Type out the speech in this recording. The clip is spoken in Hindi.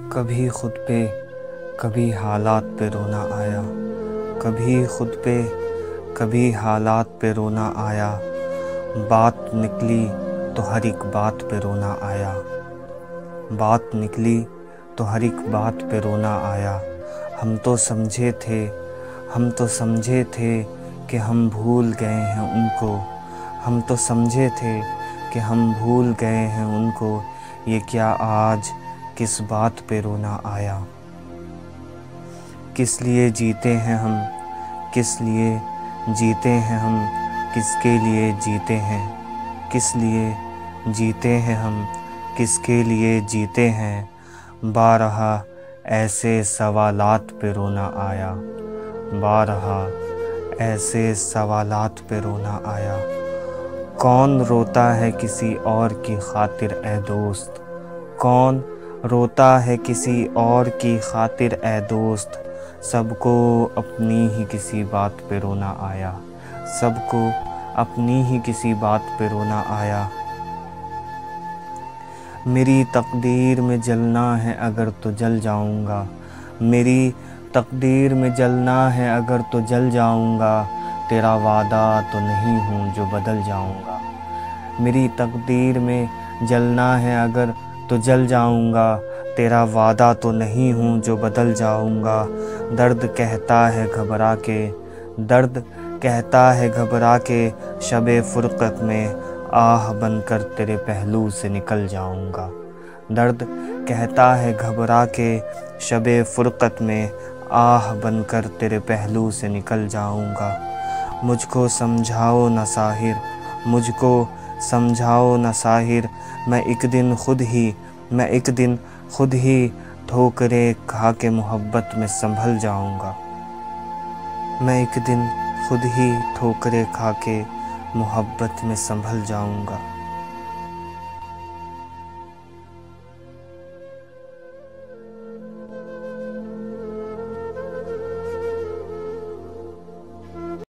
कभी खुद पे कभी हालात पे रोना आया, कभी खुद पे कभी हालात पे रोना आया। बात निकली तो हर एक बात पे रोना आया, बात निकली तो हर एक बात पे रोना आया। हम तो समझे थे कि हम भूल गए हैं उनको, हम तो समझे थे कि हम भूल गए हैं उनको। ये क्या आज किस बात पे रोना आया। किस लिए जीते हैं हम, किस लिए जीते हैं हम, किसके लिए जीते हैं, किस लिए जीते हैं हम, किसके लिए जीते हैं। बारहा ऐसे सवालात पे रोना आया, बारहा ऐसे सवालात पे रोना आया। कौन रोता है किसी और की खातिर ए दोस्त, कौन रोता है किसी और की खातिर ए दोस्त। सबको अपनी ही किसी बात पे रोना आया, सबको अपनी ही किसी बात पे रोना आया। मेरी तकदीर में जलना है अगर तो जल जाऊंगा, मेरी तकदीर में जलना है अगर तो जल जाऊंगा। तेरा वादा तो नहीं हूँ जो बदल जाऊंगा। मेरी तकदीर में जलना है अगर तो जल जाऊंगा, तेरा वादा तो नहीं हूँ जो बदल जाऊंगा। दर्द कहता है घबरा के, दर्द कहता है घबरा के, शबे फुरक़त में आह बनकर तेरे पहलू से निकल जाऊंगा। दर्द कहता है घबरा के, शबे फुरक़त में आह बनकर तेरे पहलू से निकल जाऊंगा। मुझको समझाओ न साहिर, मुझको समझाओ न साहिर, मैं एक दिन खुद ही ठोकरें खा के मोहब्बत में संभल जाऊंगा। मैं एक दिन खुद ही ठोकरें खा के मोहब्बत में संभल जाऊंगा।